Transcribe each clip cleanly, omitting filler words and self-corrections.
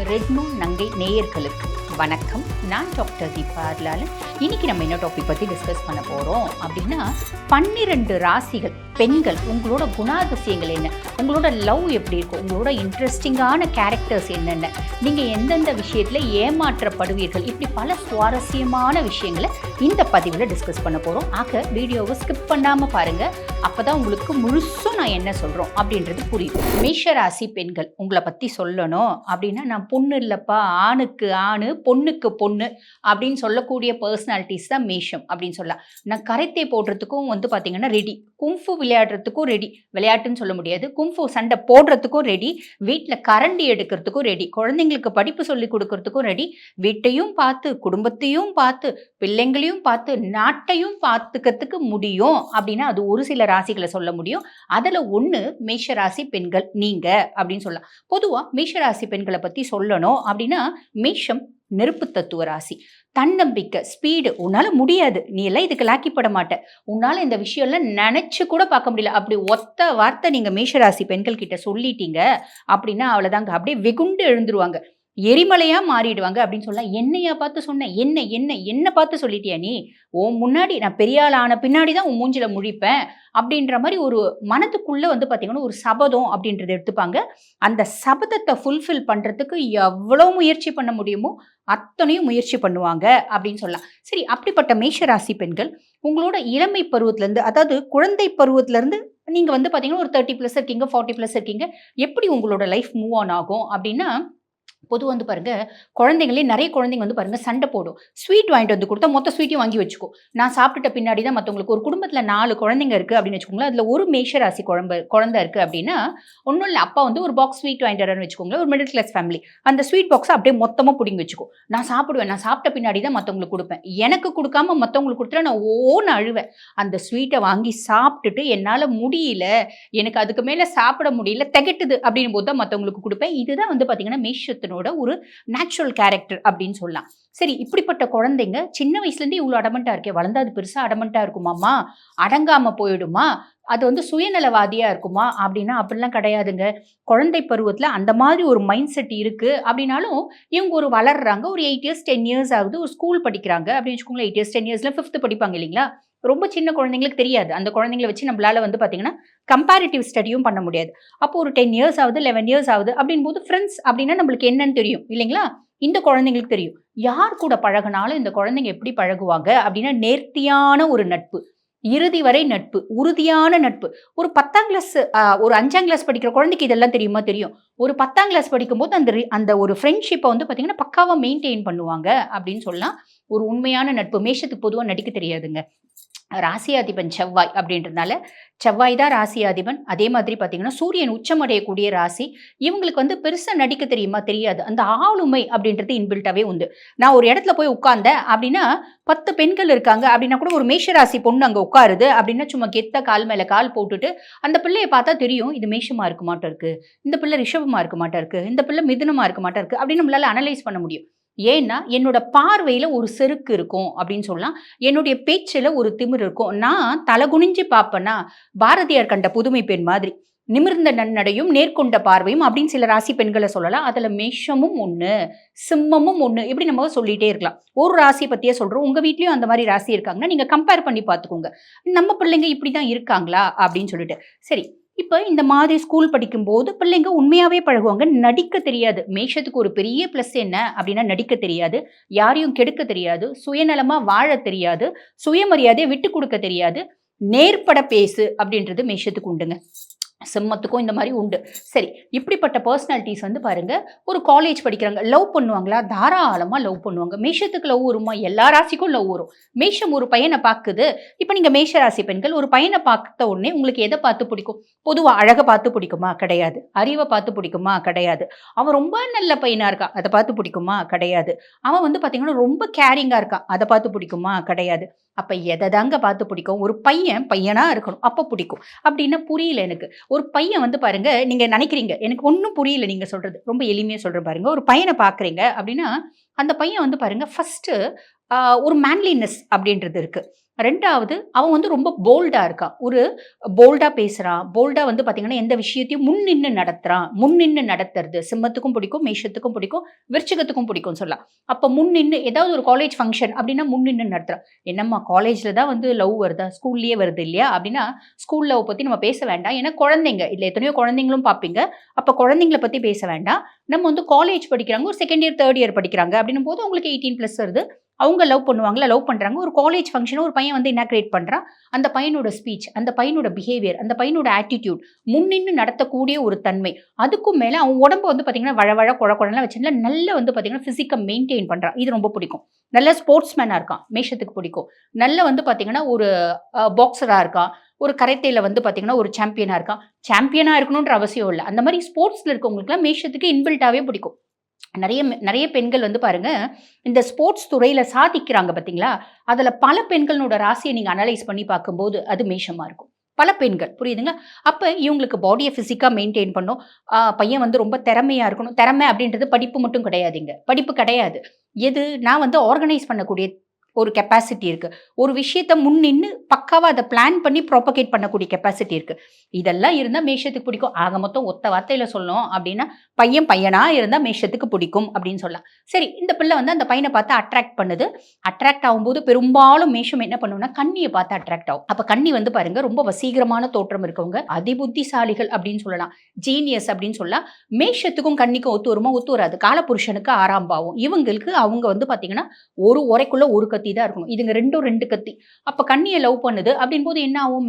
ரெட்மோ நங்கை நேயர்களுக்கு வணக்கம். நான் டாக்டர் தீபா அர்லாலன். இன்னைக்கு நம்ம என்ன டாபிக் பற்றி டிஸ்கஸ் பண்ண போகிறோம் அப்படின்னா, 12 ராசிகள் பெண்கள் உங்களோட குணாதிசயங்கள் என்ன, உங்களோட லவ் எப்படி இருக்கும், உங்களோட இன்ட்ரெஸ்டிங்கான கேரக்டர்ஸ் என்னென்ன, நீங்கள் எந்தெந்த விஷயத்தில் ஏமாற்றப்படுவீர்கள், இப்படி பல சுவாரஸ்யமான விஷயங்களை இந்த பதிவில் டிஸ்கஸ் பண்ண போகிறோம். ஆக வீடியோவை ஸ்கிப் பண்ணாமல் பாருங்கள். அப்போ தான் உங்களுக்கு முழுசும் நான் என்ன சொல்கிறோம் அப்படின்றது புரியும். மேஷராசி பெண்கள் உங்களை பற்றி சொல்லணும் அப்படின்னா, நான் பொண்ணு இல்லைப்பா, ஆணுக்கு ஆணு பொண்ணுக்கு பொண்ணு அப்படின்னு சொல்லக்கூடிய பர்சனாலிட்டிஸ் தான் மேஷம் அப்படின்னு சொல்லலாம். நான் கரைத்தே போடுறதுக்கும் பார்த்தீங்கன்னா ரெடி, கும்ஃபு விளையாடுறதுக்கும் ரெடி, விளையாட்டுன்னு சொல்ல முடியாது, கும்ஃபு சண்டை போடுறதுக்கும் ரெடி, வீட்டில் கரண்டி எடுக்கிறதுக்கும் ரெடி, குழந்தைங்களுக்கு படிப்பு சொல்லி கொடுக்கறதுக்கும் ரெடி, வீட்டையும் பார்த்து குடும்பத்தையும் பார்த்து பிள்ளைங்களையும் பார்த்து நாட்டையும் பார்த்துக்கிறதுக்கு முடியும் அப்படின்னா அது ஒரு சில ராசிகளை சொல்ல முடியும். அதில் ஒன்று மேஷராசி பெண்கள் நீங்க அப்படின்னு சொல்லலாம். பொதுவாக மேஷராசி பெண்களை பற்றி சொல்லணும் அப்படின்னா, மேஷம் நெருப்பு தத்துவ ராசி. தன்னம்பிக்கை, ஸ்பீடு, உன்னால முடியாது, நீ எல்லாம் இதுக்கு லாக்கிப்பட மாட்ட, உன்னால இந்த விஷயம்லாம் நினைச்சு கூட பார்க்க முடியல, அப்படி ஒத்த வார்த்தை நீங்க மேஷராசி பெண்கள் கிட்ட சொல்லிட்டீங்க அப்படின்னா அவ்வளவுதாங்க, அப்படியே வெகுண்டு எழுந்துருவாங்க, எரிமலையா மாறிடுவாங்க அப்படின்னு சொல்லலாம். என்னையா பார்த்து சொன்ன, என்ன பார்த்து சொல்லிட்டியா நீ, உன் முன்னாடி நான் பெரிய ஆள் ஆன பின்னாடி தான் உன் மூஞ்சில முழிப்பேன் அப்படின்ற மாதிரி ஒரு மனதுக்குள்ள பார்த்தீங்கன்னா ஒரு சபதம் அப்படின்றத எடுத்துப்பாங்க. அந்த சபதத்தை ஃபுல்ஃபில் பண்றதுக்கு எவ்வளோ முயற்சி பண்ண முடியுமோ அத்தனையும் முயற்சி பண்ணுவாங்க அப்படின்னு சொல்லலாம். சரி, அப்படிப்பட்ட மேஷராசி பெண்கள் உங்களோட இளமை பருவத்திலேருந்து, அதாவது குழந்தை பருவத்திலேருந்து நீங்க பார்த்தீங்கன்னா ஒரு 30+ இருக்கீங்க, 40+ இருக்கீங்க, எப்படி உங்களோட லைஃப் மூவ் ஆன் ஆகும் அப்படின்னா, பொதுவாக பாருங்க, குழந்தைங்களே நிறைய குழந்தைங்க பாருங்க சண்டை போடும். ஸ்வீட் வாங்கிட்டு வந்து கொடுத்தா மொத்த ஸ்வீட்டையும் வாங்கி வச்சுக்கோ, நான் சாப்பிட்டுட்ட பின்னாடி தான் மற்றவங்களுக்கு. ஒரு குடும்பத்தில் 4 குழந்தைங்க இருக்குது அப்படின்னு வச்சுக்கோங்களேன், அதில் ஒரு மேஷராசி குழந்தை இருக்குது அப்படின்னா, ஒன்றும் இல்லை, அப்பா ஒரு பாக்ஸ் ஸ்வீட் வாங்கிட்டு வரேன்னு வச்சுக்கோங்களேன், ஒரு மிடில் கிளாஸ் ஃபேமிலி, அந்த ஸ்வீட் பாக்ஸை அப்படியே மொத்தமாக பிடிங்கி வச்சுக்கோ, நான் சாப்பிடுவேன், நான் சாப்பிட்ட பின்னாடி தான் மற்றவங்களுக்கு கொடுப்பேன், எனக்கு கொடுக்காம மற்றவங்களுக்கு கொடுத்துட்டா நான் ஓன்னு அழுவேன், அந்த ஸ்வீட்டை வாங்கி சாப்பிட்டுட்டு என்னால் முடியல, எனக்கு அதுக்கு மேலே சாப்பிட முடியல, திகட்டுது அப்படின் போது தான் மற்றவங்களுக்கு கொடுப்பேன். இதுதான் பார்த்தீங்கன்னா மேஷத்தினோட ஒரு நேச்சுரல் கேரக்டர் அப்படின்னு சொல்லலாம். சரி, இப்படிப்பட்ட குழந்தைங்க சின்ன வயசுலேருந்து இவ்வளோ அடமெண்டா இருக்கே, வளர்ந்தா அது பெருசாக அடமெண்டா இருக்குமாம்மா, அடங்காம போயிடுமா, அது சுயநலவாதியா இருக்குமா அப்படின்னா அப்படிலாம் கிடையாதுங்க. குழந்தை பருவத்தில் அந்த மாதிரி ஒரு மைண்ட் செட் இருக்கு அப்படின்னாலும் இவங்க ஒரு வளர்றாங்க, ஒரு 8 இயர்ஸ் 10 இயர்ஸ் ஆகுது, ஒரு ஸ்கூல் படிக்கிறாங்க அப்படின்னு வச்சுக்கோங்களேன். 8 இயர்ஸ் 10 இயர்ஸ்ல 5th படிப்பாங்க இல்லைங்களா. ரொம்ப சின்ன குழந்தைங்களுக்கு தெரியாது, அந்த குழந்தைங்களை வச்சு நம்மளால பார்த்தீங்கன்னா கம்பேரிட்டிவ் ஸ்டடியும் பண்ண முடியாது. அப்போ ஒரு 10 இயர்ஸ் ஆகுது, 11 இயர்ஸ் ஆகுது அப்படின் போது ஃப்ரெண்ட்ஸ் அப்படின்னா நம்மளுக்கு என்னன்னு தெரியும் இல்லைங்களா. இந்த குழந்தைங்களுக்கு தெரியும் யார் கூட பழகினாலும் இந்த குழந்தைங்க எப்படி பழகுவாங்க அப்படின்னா, நேர்த்தியான ஒரு நட்பு, இறுதி வரை நட்பு, உறுதியான நட்பு. ஒரு 10ஆம் கிளாஸ் ஒரு 5ஆம் கிளாஸ் படிக்கிற குழந்தைக்கு இதெல்லாம் தெரியுமா? தெரியும். ஒரு 10ஆம் கிளாஸ் படிக்கும்போது அந்த ஒரு ஃப்ரெண்ட்ஷிப்பை பார்த்தீங்கன்னா பக்காவாக மெயின்டைன் பண்ணுவாங்க அப்படின்னு சொல்லலாம். ஒரு உண்மையான நட்பு. மேஷத்துக்கு பொதுவாக நடிக்க தெரியாதுங்க. ராசியாதிபன் செவ்வாய் அப்படின்றதுனால செவ்வாய் தான் ராசியாதிபன். அதே மாதிரி பார்த்தீங்கன்னா சூரியன் உச்சமடையக்கூடிய ராசி. இவங்களுக்கு பெருசாக நடிக்க தெரியுமா? தெரியாது. அந்த ஆளுமை அப்படின்றது இன்பில்ட்டாவே உண்டு. நான் ஒரு இடத்துல போய் உட்கார்ந்தேன் அப்படின்னா 10 பெண்கள் இருக்காங்க அப்படின்னா கூட ஒரு மேஷராசி பொண்ணு அங்கே உட்காருது அப்படின்னா சும்மா கெத்த கால் மேலே கால் போட்டுட்டு அந்த பிள்ளையை பார்த்தா தெரியும், இது மேஷமா இருக்க மாட்டா இருக்கு, இந்த பிள்ளை ரிஷபமா இருக்க மாட்டா இருக்கு, இந்த பிள்ளை மிதுனமா இருக்க மாட்டா இருக்கு அப்படின்னு நம்மளால அனலைஸ் பண்ண முடியும். ஏன்னா என்னோட பார்வையில் ஒரு செருக்கு இருக்கும் அப்படின்னு சொல்லலாம், என்னுடைய பேச்சில் ஒரு திமிர் இருக்கும், நான் தலகுனிஞ்சு பார்ப்பேன்னா பாரதியார் கண்ட புதுமை பெண் மாதிரி நிமிர்ந்த நன்னடையும் நேர்கொண்ட பார்வையும் அப்படின்னு சில ராசி பெண்களை சொல்லலாம். அதில் மேஷமும் ஒன்று, சிம்மமும் ஒன்று, இப்படி நம்ம சொல்லிகிட்டே இருக்கலாம். ஒரு ராசி பற்றியே சொல்கிறோம், உங்கள் வீட்லேயும் அந்த மாதிரி ராசி இருக்காங்கன்னா நீங்கள் கம்பேர் பண்ணி பார்த்துக்கோங்க, நம்ம பிள்ளைங்க இப்படி தான் இருக்காங்களா அப்படின்னு சொல்லிட்டு. சரி, இப்போ இந்த மாதிரி ஸ்கூல் படிக்கும்போது பிள்ளைங்க உண்மையாகவே பழகுவாங்க, நடிக்க தெரியாது. மேஷத்துக்கு ஒரு பெரிய ப்ளஸ் என்ன அப்படின்னா, நடிக்க தெரியாது, யாரையும் கெடுக்க தெரியாது, சுயநலமாக வாழ தெரியாது, சுயமரியாதையை விட்டு கொடுக்க தெரியாது, நேர்பட பேசு அப்படின்றது மேஷத்துக்கு உண்டுங்க. சிம்மத்துக்கும் இந்த மாதிரி உண்டு. சரி, இப்படிப்பட்ட பர்சனாலிட்டிஸ் பாருங்க, ஒரு காலேஜ் படிக்கிறாங்க, லவ் பண்ணுவாங்களா? தாராளமாக லவ் பண்ணுவாங்க. மேஷத்துக்கு லவ் வருமா? எல்லா ராசிக்கும் லவ் வரும். மேஷம் ஒரு பையனை பார்க்குது, இப்போ நீங்கள் மேஷராசி பெண்கள் ஒரு பையனை பார்த்த உடனே உங்களுக்கு எதை பார்த்து பிடிக்கும்? பொதுவாக அழகை பார்த்து பிடிக்குமா? கிடையாது. அறிவை பார்த்து பிடிக்குமா? கிடையாது. அவன் ரொம்ப நல்ல பையனாக இருக்கான், அதை பார்த்து பிடிக்குமா? கிடையாது. அவன் பார்த்தீங்கன்னா ரொம்ப கேரிங்காக இருக்கான், அதை பார்த்து பிடிக்குமா? கிடையாது. அப்போ எதை தாங்க பார்த்து பிடிக்கும்? ஒரு பையன் பையனாக இருக்கணும், அப்போ பிடிக்கும். அப்படின்னா புரியல எனக்கு. ஒரு பையன் பாருங்க, நீங்கள் நினைக்கிறீங்க எனக்கு ஒன்றும் புரியல நீங்கள் சொல்கிறது, ரொம்ப எளிமையாக சொல்கிறேன் பாருங்க. ஒரு பையனை பார்க்குறீங்க அப்படின்னா அந்த பையன் பாருங்க ஃபஸ்ட்டு ஒரு மேன்லினஸ் அப்படின்றது இருக்கு. 2வது அவன் வந்து ரொம்ப போல்டா இருக்கான். ஒரு போல்டா பேசுறான். போல்டா வந்து பார்த்தீங்கன்னா, எந்த விஷயத்தையும் முன்னின்னு நடத்துறான். முன்னின்னு நடத்துறது சிம்மத்துக்கும் பிடிக்கும், மேஷத்துக்கும் பிடிக்கும், விருச்சிகத்துக்கும் பிடிக்கும்னு சொல்லலாம். அப்ப முன்னின்னு ஏதாவது ஒரு காலேஜ் ஃபங்ஷன் அப்படின்னா முன்னின்னு நடத்துறான். என்னம்மா காலேஜ்ல தான் வந்து லவ் வருதா? ஸ்கூல்லயே வருது இல்லையா? அப்படின்னா ஸ்கூல் லவ் பத்தி நம்ம பேச வேண்டாம். ஏன்னா குழந்தைங்க. இதுல எத்தனையோ குழந்தைங்களும் பார்ப்பீங்க. அப்ப குழந்தைங்கள பத்தி பேச வேண்டாம். நம்ம வந்து காலேஜ் படிக்கிறாங்க. ஒரு 2ண்ட் இயர், 3rd இயர் படிக்கிறாங்க அப்படின்னும்போது அவங்களுக்கு 18+ வருது. அவங்க லவ் பண்ணுவாங்கல்ல, லவ் பண்றாங்க. ஒரு காலேஜ் ஃபங்ஷன் ஒரு பையன் வந்து இனாகிரேட் பண்றான். அந்த பையனோட ஸ்பீச், அந்த பையனோட பிஹேவியர், அந்த பையனோட ஆட்டிட்யூட், முன்னின்னு நடத்தக்கூடிய ஒரு தன்மை. அதுக்கும் மேல அவன் உடம்பு வந்து பார்த்தீங்கன்னா, வழவழ கொழ கொழன்னுலாம் வச்சிருந்தா நல்ல வந்து பார்த்தீங்கன்னா, பிசிக்க மெயின்டெயின் பண்றான். இது ரொம்ப பிடிக்கும். நல்ல ஸ்போர்ட்ஸ்மேனா இருக்கான். மேஷத்துக்கு பிடிக்கும். நல்ல வந்து பார்த்தீங்கன்னா, ஒரு பாக்ஸரா இருக்கான். ஒரு கராத்தேல வந்து பார்த்தீங்கன்னா, ஒரு சாம்பியனா இருக்கான். சாம்பியனா இருக்கணுன்ற அவசியம் இல்ல. அந்த மாரி ஸ்போர்ட்ஸ்ல இருக்கவங்களுக்குலாம் மேஷத்துக்கு இன்பில்ட்டாவே பிடிக்கும். நெறைய பெண்கள் வந்து பாருங்க, இந்த ஸ்போர்ட்ஸ் துறையில சாதிக்கிறாங்க பார்த்தீங்களா? அதுல பல பெண்களோட ராசிய நீங்க அனலைஸ் பண்ணி பார்க்கும்போது, அது மேஷமா இருக்கும். பல பெண்கள் புரியுதுங்களா? அப்ப இவங்களுக்கு பாடிய பிசிக்கா மெயின்டெயின் பண்ணும். பையன் வந்து ரொம்ப திறமையா இருக்கணும். திறமை அப்படின்றது படிப்பு மட்டும் கிடையாதுங்க. படிப்பு கிடையாது. எது? நான் வந்து ஆர்கனைஸ் பண்ணக்கூடிய ஒரு கெப்பாசிட்டி இருக்கு. ஒரு விஷயத்த முன்னின்னு பக்காவா அத பிளான் பண்ணி ப்ராபகேட் பண்ணக்கூடிய கெப்பாசிட்டி இருக்கு. இதெல்லாம் இருந்தா மேஷத்துக்கு பிடிக்கும். ஆக மொத்தம் ஒத்த வார்த்தையில சொல்லணும் அப்டின்னா, பையன் பையனா இருந்தா மேஷத்துக்கு பிடிக்கும் அப்டின்னு சொல்லலாம். சரி, இந்த பிள்ளை வந்து அந்த பையன பார்த்து அட்ராக்ட் பண்ணுது. அட்ராக்ட் ஆகும்போது பெரும்பாலும் மேஷம் என்ன பண்ணும்னா, கன்னிய பார்த்து அட்ராக்ட் ஆகும். அப்ப கன்னி வந்து பாருங்க ரொம்ப வசீகரமான தோற்றம் இருக்கவங்க. அதிபுத்திசாலிகள் அப்டின்னு சொல்லலாம். ஜீனியஸ் அப்டின்னு சொல்லலாம். மேஷத்துக்கும் கன்னிக்கும் ஒத்து வருமா? ஒத்து வராது. காலபுருஷனுக்கு 6ஆம் பாவம். இவங்களுக்கு அவங்க வந்து பார்த்தீங்கன்னா, ஒரு உரைக்குள்ள ஒரு கத்தி தான் இருக்கணும். இதுங்க 2ம் 2 கத்தி. அப்ப கன்னிய லவ் பண்ணுது அப்படின்போது என்ன ஆகும்?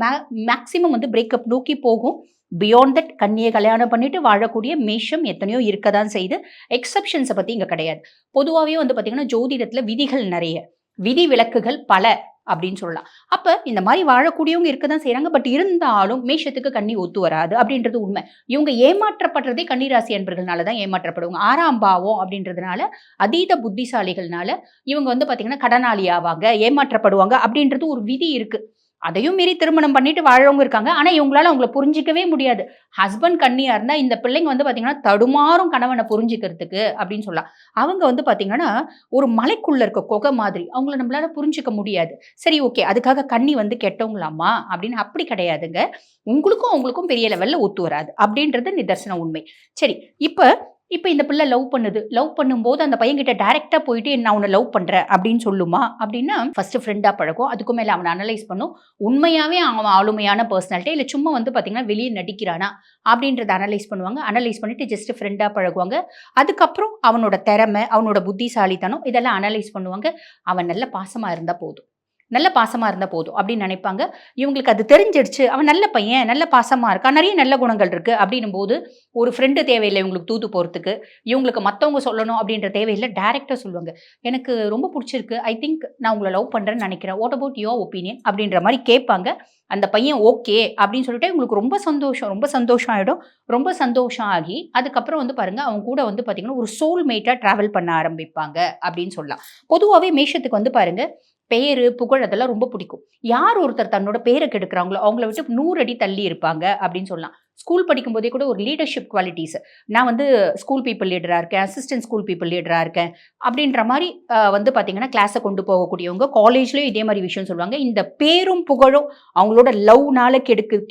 மேக்ஸிமம் வந்து பிரேக்கப் நோக்கி போகும். பியாண்ட் தட் கன்னிய கல்யாணம் பண்ணிட்டு வாழக்கூடிய மேஷம் எத்தனையோ இருக்க தான் செய்யுது. எக்செப்ஷன்ஸ பத்தி இங்க கிடையாது. பொதுவாவே வந்து பார்த்தீங்கன்னா, ஜோதிடத்துல விதிகள் நெறைய. விதி விலக்குகள் பல அப்படின்னு சொல்லலாம். அப்ப இந்த மாரி வாழக்கூடியவங்க இருக்க தான் செய்றாங்க. பட் இருந்தாலும் மேஷத்துக்கு கன்னி ஒத்து வராது அப்படின்றது உண்மை. இவங்க ஏமாற்றப்படுறதே கன்னி ராசி அன்பர்கள்னால தான் ஏமாற்றப்படுவாங்க. 6ஆம் பாவம் அப்படின்றதுனால அதீத புத்திசாலிகள்னால இவங்க வந்து பார்த்தீங்கன்னா, கடனாளி ஆவாங்க, ஏமாற்றப்படுவாங்க அப்படின்றது ஒரு விதி இருக்கு. அதையும் மீறி திருமணம் பண்ணிட்டு வாழறவங்க இருக்காங்க. ஆனா, இவங்களால அவங்கள புரிஞ்சுக்கவே முடியாது. ஹஸ்பண்ட் கன்னியா இருந்தா, இந்த பிள்ளைங்க வந்து பார்த்தீங்கன்னா, தடுமாறும் கணவன புரிஞ்சுக்கிறதுக்கு அப்படின்னு சொல்லலாம். அவங்க வந்து பார்த்தீங்கன்னா, ஒரு மலைக்குள்ள இருக்க குகை மாதிரி. அவங்கள நம்மளால புரிஞ்சுக்க முடியாது. சரி, ஓகே. அதுக்காக கன்னி வந்து கெட்டவங்களாம்மா? அப்படின்னு அப்படி கிடையாதுங்க. உங்களுக்கும் அவங்களுக்கும் பெரிய லெவல்ல ஒத்து வராது. அப்படின்றது நிதர்சன உண்மை. சரி, இப்ப இப்ப இந்த பிள்ளை லவ் பண்ணுது. லவ் பண்ணும்போது அந்த பையன்கிட்ட டைரக்ட்டா போயிட்டு நான் உன்ன லவ் பண்றேன் அப்படின்னு சொல்லுமா? அப்படின்னா ஃபர்ஸ்ட் ஃப்ரெண்டா பழகும். அதுக்கும் மேல அவன அனலைஸ் பண்ணும். உண்மையாவே அவன் ஆளுமையான பெர்சனாலிட்டியா இல்ல சும்மா வந்து பார்த்தீங்கன்னா வெளிய நடிக்கிறானா? அப்படின்றத அனலைஸ் பண்ணுவாங்க. அனலைஸ் பண்ணிட்டு ஜஸ்ட் ஃப்ரெண்டா பழகுவாங்க. அதுக்கப்புறம் அவனோட திறமை, அவனோட புத்திசாலித்தனம் இதெல்லாம் அனலைஸ் பண்ணுவாங்க. அவன் நல்ல பாசமா இருந்தா போதும். நல்ல பாசமா இருந்தா போதும் அப்படின்னு நினைப்பாங்க. இவங்களுக்கு அது தெரிஞ்சிடுச்சு. அவன் நல்ல பையன், நல்ல பாசமா இருக்கான். நெறைய நல்ல குணங்கள் இருக்கு அப்படின்னும்போது, ஒரு ஃப்ரெண்ட் தேவையில்ல இவங்களுக்கு தூது போறதுக்கு. இவங்களுக்கு மத்தவங்க சொல்லணும் அப்படின்ற தேவையில்ல. டைரக்ட்டா சொல்லுவாங்க. எனக்கு ரொம்ப புடிச்சிருக்கு. ஐ திங்க் நான் உங்கள லவ் பண்றேன்னு நெனைக்கிறேன். What about your opinion? அப்படின்ற மாரி கேட்பாங்க. அந்த பையன் ஓகே அப்படின்னு சொல்லிட்டு இவங்களுக்கு ரொம்ப சந்தோஷம். ரொம்ப சந்தோஷம் ஆயிடும். ரொம்ப சந்தோஷம் ஆகி, அதுக்கப்புறம் வந்து பாருங்க, அவங்க கூட வந்து பார்த்தீங்கன்னா, ஒரு சோல் மேட்டா டிராவல் பண்ண ஆரம்பிப்பாங்க அப்படின்னு சொல்லலாம். பொதுவாவே மேஷத்துக்கு வந்து பாருங்க, பேரு, புகழ் அதெல்லாம் ரொம்ப பிடிக்கும். யார் ஒருத்தர் தன்னோட பேர கெடுக்குறாங்களோ, அவங்கள விட்டு 100 அடி தள்ளி இருப்பாங்க அப்படின்னு சொல்லலாம். ஸ்கூல் படிக்கும்போதே கூட ஒரு லீடர்ஷிப் குவாலிட்டீஸ். நான் வந்து ஸ்கூல் பீப்பிள் லீடரா இருக்கேன், அசிஸ்டன்ட் ஸ்கூல் பீப்பிள் லீடரா இருக்கேன் அப்படின்ற மாரி வந்து பார்த்தீங்கன்னா, கிளாஸ கொண்டு போகக்கூடியவங்க. காலேஜ்லயும் இதே மாரி விஷயம் சொல்லுவாங்க. இந்த பேரும், புகழும் அவங்களோட லவ்னால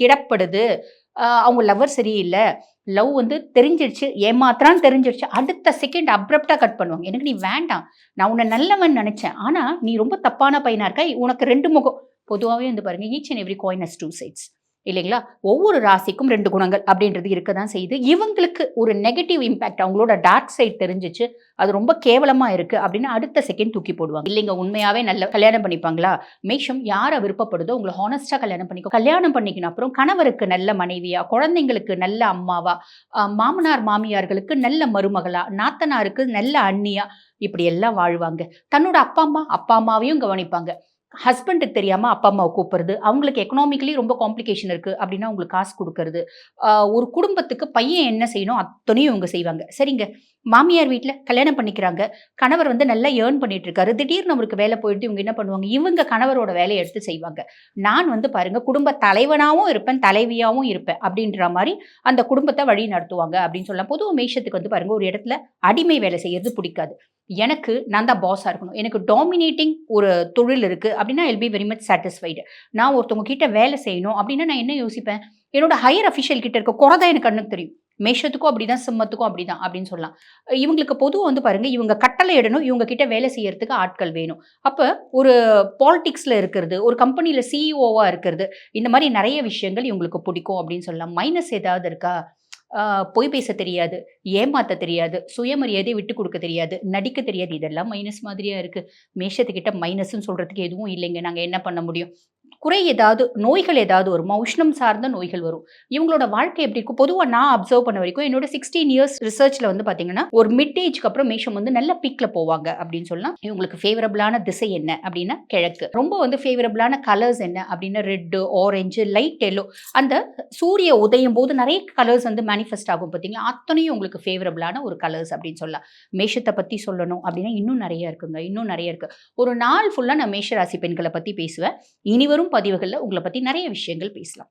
கெடப்படுது. அவங்க லவ்வர் சரியில்ல. லவ் வந்து தெரிஞ்சிடுச்சு, ஏமாத்துறான்னு தெரிஞ்சிடுச்சு. அடுத்த செகண்ட் அப்ரப்ட்டா கட் பண்ணுவாங்க. எனக்கு நீ வேண்டாம். நான் உன்ன நல்லவன்னு நெனச்சேன். ஆனா, நீ ரொம்ப தப்பான பையனா இருக்க. உனக்கு 2 முகம். பொதுவாவே வந்து பாருங்க, each and every coin has 2 sides. இல்லைங்களா? ஒவ்வொரு ராசிக்கும் 2 குணங்கள் அப்படின்றது இருக்க தான் செய்யுது. இவங்களுக்கு ஒரு நெகட்டிவ் இம்பாக்ட் அவங்களோட டார்க் சைட் தெரிஞ்சுச்சு. அது ரொம்ப கேவலமா இருக்கு அப்படின்னு அடுத்த செகண்ட் தூக்கி போடுவாங்க. இல்லைங்க, உண்மையாவே நல்ல கல்யாணம் பண்ணிப்பாங்களா? மேஷம் யார விருப்பப்படுதோ உங்கள ஹானஸ்ட்டா கல்யாணம் பண்ணிக்கோ. கல்யாணம் பண்ணிக்கின அப்புறம் கணவருக்கு நல்ல மனைவியா, குழந்தைங்களுக்கு நல்ல அம்மாவா, மாமனார் மாமியார்களுக்கு நல்ல மருமகளா, நாத்தனாருக்கு நல்ல அண்ணியா இப்படி எல்லாம் வாழ்வாங்க. தன்னோட அப்பா அம்மாவையும் கவனிப்பாங்க. ஹஸ்பண்டுக்கு தெரியாம அப்பா அம்மாவ கூப்பிடுறது, அவங்களுக்கு எக்கனாமிக்கலி ரொம்ப காம்ப்ளிகேஷன் இருக்கு அப்படின்னா அவங்களுக்கு காசு குடுக்கறது. ஒரு குடும்பத்துக்கு பையன் என்ன செய்யணும் அத்தனையும் இவங்க செய்வாங்க. சரிங்க. மாமியார் வீட்ல கல்யாணம் பண்ணிக்கிறாங்க. கணவர் வந்து நல்லா ஏர்ன் பண்ணிட்டு இருக்காரு. திடீர்னு அவருக்கு வேலை போயிடுது. இவங்க என்ன பண்ணுவாங்க? இவங்க கணவரோட வேலைய எடுத்து செய்வாங்க. நான் வந்து பாருங்க குடும்ப தலைவனாவும் இருப்பேன், தலைவியாவும் இருப்பேன் அப்படின்ற மாரி அந்த குடும்பத்த வழி நடத்துவாங்க அப்படின்னு சொல்லலாம். பொதுவா மேஷத்துக்கு வந்து பாருங்க ஒரு இடத்துல அடிமை வேலை செய்யறது பிடிக்காது. எனக்கு நான் தான் பாஸா இருக்கணும். எனக்கு டாமினேட்டிங் ஒரு தொழில் இருக்கு அப்டின்னா, I will be very much satisfied. நான் ஒருத்தவங்க கிட்ட வேலை செய்யணும் அப்டின்னா, நான் என்ன யோசிப்பேன்? என்னோட ஹையர் அஃபிஷியல் கிட்ட இருக்க குறை தான் எனக்கு கண்ணுக்கு தெரியும். மேஷத்துக்கும் அப்படிதான், சிம்மத்துக்கும் அப்படிதான் அப்படின்னு சொல்லலாம். இவங்களுக்கு பொதுவா வந்து பாருங்க, இவங்க கட்டளை இடணும், இவங்க கிட்ட வேலை செய்யறதுக்கு ஆட்கள் வேணும். அப்ப ஒரு பாலிடிக்ஸ்ல இருக்கிறது, ஒரு கம்பெனில சிஇஓவா இருக்கிறது, இந்த மாரி நெறைய விஷயங்கள் இவங்களுக்கு பிடிக்கும் அப்படின்னு சொல்லலாம். மைனஸ் ஏதாவது இருக்கா? பொய் பேச தெரியாது, ஏமாத்த தெரியாது, சுயமரியாதைய விட்டுக் குடுக்க தெரியாது, நடிக்க தெரியாது. இதெல்லாம் மைனஸ் மாதிரியா இருக்கு. மேஷத்துக்கிட்ட மைனஸ்ன்னு சொல்றதுக்கு எதுவும் இல்லைங்க. நாங்க என்ன பண்ண முடியும்? குறை ஏதாவது, நோய்கள் ஏதாவது வருமா? உஷ்ணம் சார்ந்த நோய்கள் வரும். இவங்களோட வாழ்க்கை எப்படி இருக்கும்? பொதுவா நான் அப்சர்வ் பண்ண வரைக்கும், என்னோட 16 இயர்ஸ் ரிசர்ச்ல வந்து பார்த்தீங்கன்னா, ஒரு மிட் ஏஜ்க்கு அப்புறம் மேஷம் வந்து நல்ல பீக்ல போவாங்க அப்படின்னு சொல்லலாம். இவங்களுக்கு ஃபேவரபிளான திசை என்ன அப்படின்னா கிழக்கு. ரொம்ப வந்து ஃபேவரபிளான கலர்ஸ் என்ன அப்படின்னா ரெட், ஆரஞ்சு, லைட் எல்லோ. அந்த சூரிய உதயம் போது நெறைய கலர்ஸ் வந்து மேனிஃபெஸ்ட் ஆகும் பார்த்தீங்களா? அத்தனையும் உங்களுக்கு ஃபேவரபிளான ஒரு கலர்ஸ் அப்படின்னு சொல்லலாம். மேஷத்த பத்தி சொல்லணும் அப்படின்னா இன்னும் நெறைய இருக்குங்க. இன்னும் நெறைய இருக்கு. ஒரு நாள் ஃபுல்லா நான் மேஷ ராசி பெண்கள பத்தி பேசுவேன். இனிவரும் பதிவுகள்ல உங்கள பத்தி நெறைய விஷயங்கள் பேசலாம்.